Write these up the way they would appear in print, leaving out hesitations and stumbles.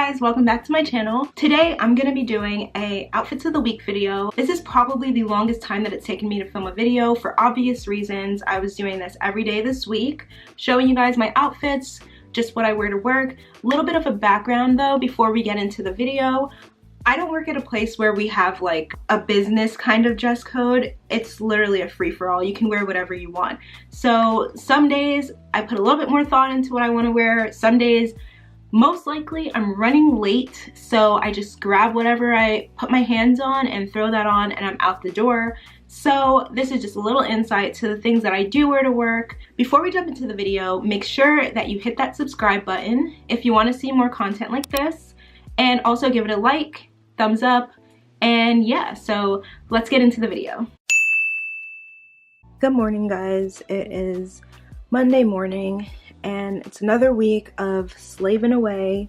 guys, welcome back to my channel. Today I'm gonna be doing a outfits of the week video. This is probably the longest time that it's taken me to film a video for obvious reasons. I was doing this every day this week, showing you guys my outfits, just what I wear to work. A little bit of a background though before we get into the video. I don't work at a place where we have like a business kind of dress code. It's literally a free-for-all. You can wear whatever you want. So some days I put a little bit more thought into what I want to wear. Some days, most likely, I'm running late, so I just grab whatever I put my hands on and throw that on and I'm out the door. So this is just a little insight to the things that I do wear to work. Before we jump into the video, make sure that you hit that subscribe button if you want to see more content like this, and also give it a like, thumbs up, and yeah, so let's get into the video. Good morning, guys. It is Monday morning and it's another week of slaving away,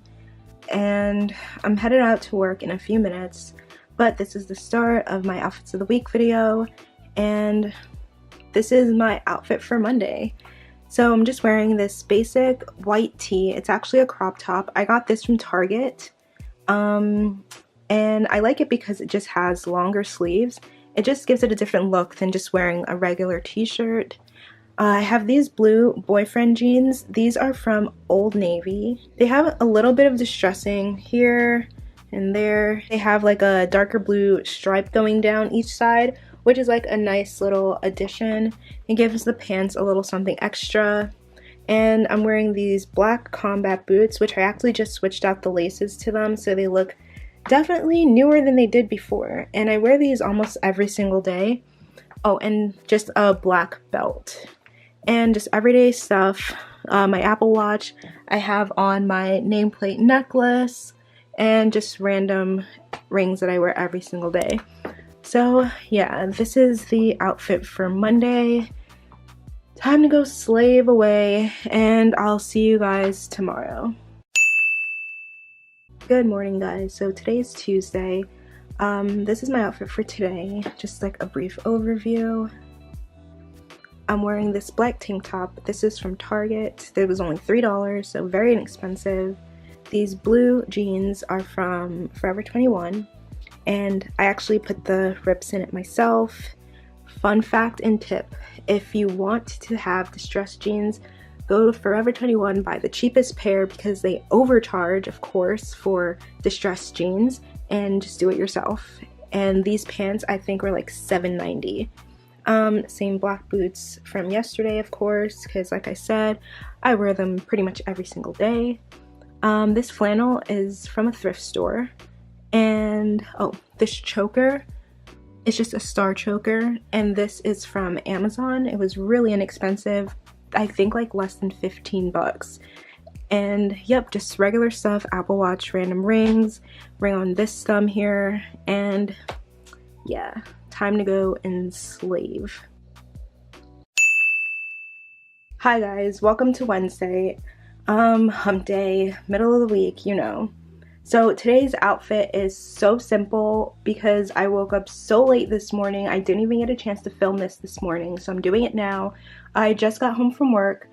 and I'm headed out to work in a few minutes, but this is the start of my outfits of the week video, and this is my outfit for Monday. So I'm just wearing this basic white tee. It's actually a crop top. I got this from Target, and I like it because it just has longer sleeves. It just gives it a different look than just wearing a regular t-shirt. I have these blue boyfriend jeans. These are from Old Navy. They have a little bit of distressing here and there. They have like a darker blue stripe going down each side, which is like a nice little addition. It gives the pants a little something extra. And I'm wearing these black combat boots, which I actually just switched out the laces to them, so they look definitely newer than they did before. And I wear these almost every single day. Oh, and just a black belt. And just everyday stuff. My Apple Watch. I have on my nameplate necklace. And just random rings that I wear every single day. So yeah, this is the outfit for Monday. Time to go slave away. And I'll see you guys tomorrow. Good morning, guys. So today's Tuesday. This is my outfit for today. Just like a brief overview. I'm wearing this black tank top. This is from Target. It was only $3, so very inexpensive. These blue jeans are from Forever 21, and I actually put the rips in it myself. Fun fact and tip: if you want to have distressed jeans, go to Forever 21, buy the cheapest pair because they overcharge, of course, for distressed jeans, and just do it yourself. And these pants I think were like $7.90. Same black boots from yesterday, of course, because like I said, I wear them pretty much every single day. This flannel is from a thrift store, and oh, this choker is just a star choker, and this is from Amazon. It was really inexpensive. I think like less than 15 bucks. And yep, just regular stuff. Apple Watch, random rings, ring on this thumb here, and yeah, time to go and slave. Hi guys, welcome to Wednesday. Hump day, middle of the week, you know. So today's outfit is so simple because I woke up so late this morning. I didn't even get a chance to film this morning, so I'm doing it now. I just got home from work,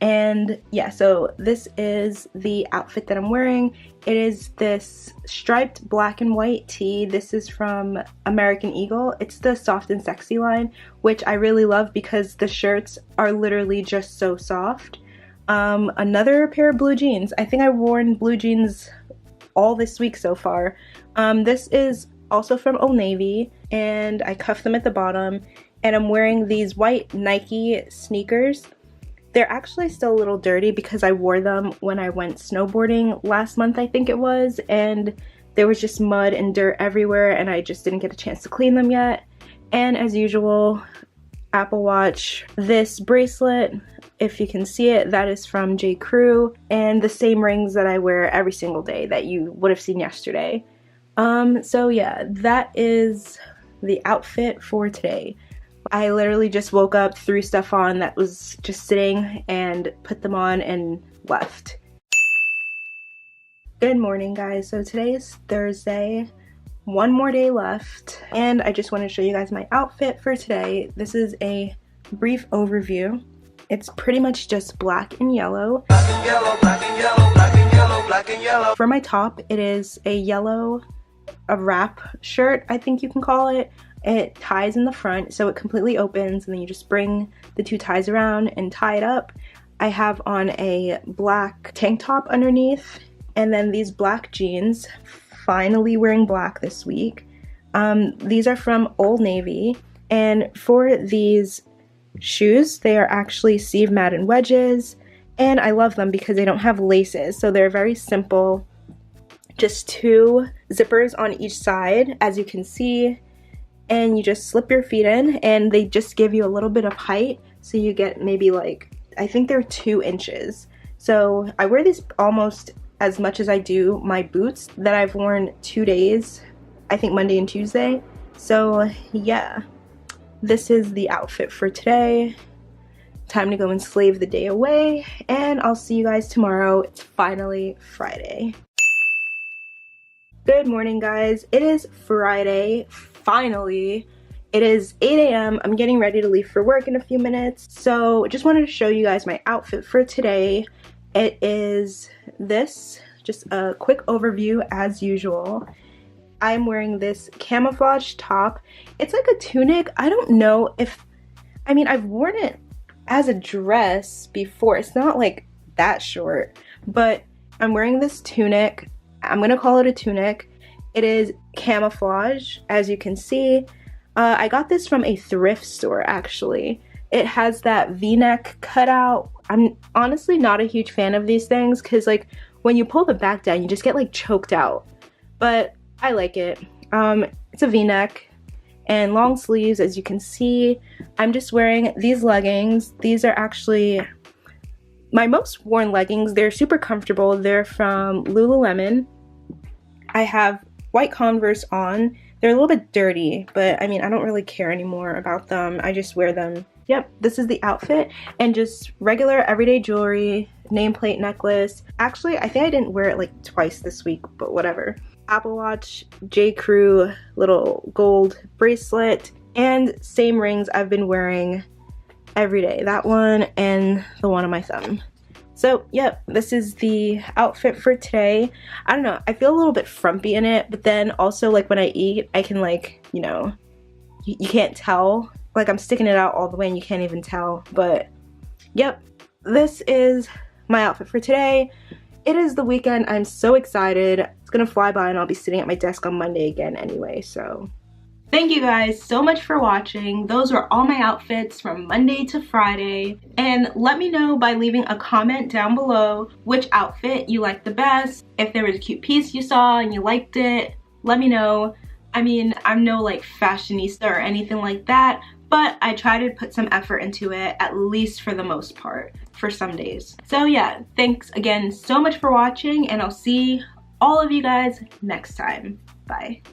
and yeah, so this is the outfit that I'm wearing. It is this striped black and white tee. This is from American Eagle. It's the soft and sexy line, which I really love because the shirts are literally just so soft. Another pair of blue jeans. I think I've worn blue jeans all this week so far. This is also from Old Navy, and I cuffed them at the bottom, and I'm wearing these white Nike sneakers. They're actually still a little dirty because I wore them when I went snowboarding last month, I think it was, and there was just mud and dirt everywhere, and I just didn't get a chance to clean them yet. And as usual, Apple Watch. This bracelet, if you can see it, that is from J. Crew, and the same rings that I wear every single day that you would have seen yesterday. So yeah, that is the outfit for today. I literally just woke up, threw stuff on that was just sitting, and put them on and left. Good morning, guys. So today is Thursday. One more day left, and I just want to show you guys my outfit for today. This is a brief overview. It's pretty much just black and yellow. Black and yellow, black and yellow, black and yellow, black and yellow. For my top, it is a wrap shirt, I think you can call it. It ties in the front, so it completely opens, and then you just bring the two ties around and tie it up. I have on a black tank top underneath, and then these black jeans. Finally wearing black this week. These are from Old Navy, and for these shoes, they are actually Steve Madden wedges, and I love them because they don't have laces, so they're very simple. Just two zippers on each side, as you can see, and you just slip your feet in, and they just give you a little bit of height, so you get maybe like, I think they're 2 inches. So I wear these almost as much as I do my boots that I've worn 2 days, I think Monday and Tuesday. So yeah, this is the outfit for today. Time to go and slave the day away, and I'll see you guys tomorrow. It's finally Friday. Good morning, guys. It is Friday, finally. It is 8 a.m. I'm getting ready to leave for work in a few minutes. So just wanted to show you guys my outfit for today. It is this, just a quick overview as usual. I'm wearing this camouflage top. It's like a tunic. I don't know if, I mean, I've worn it as a dress before. It's not like that short, but I'm wearing this tunic. I'm gonna call it a tunic. It is camouflage, as you can see. I got this from a thrift store, actually. It has that v-neck cutout. I'm honestly not a huge fan of these things because like when you pull the back down, you just get like choked out. But I like it. It's a v-neck and long sleeves, as you can see. I'm just wearing these leggings. These are actually my most worn leggings. They're super comfortable. They're from Lululemon. I have white Converse on. They're a little bit dirty, but I mean, I don't really care anymore about them. I just wear them. Yep, this is the outfit, and just regular everyday jewelry, nameplate necklace. Actually, I think I didn't wear it like twice this week, but whatever. Apple Watch, J. Crew little gold bracelet, and same rings I've been wearing every day. That one and the one on my thumb. So, yep, this is the outfit for today. I don't know, I feel a little bit frumpy in it, but then also, like, when I eat, I can, like, you know, you can't tell. Like, I'm sticking it out all the way and you can't even tell. But, yep, this is my outfit for today. It is the weekend. I'm so excited. It's gonna fly by and I'll be sitting at my desk on Monday again anyway, so. Thank you guys so much for watching. Those were all my outfits from Monday to Friday. And let me know by leaving a comment down below which outfit you liked the best. If there was a cute piece you saw and you liked it, let me know. I mean, I'm no like fashionista or anything like that, but I try to put some effort into it, at least for the most part, for some days. So yeah, thanks again so much for watching, and I'll see all of you guys next time. Bye.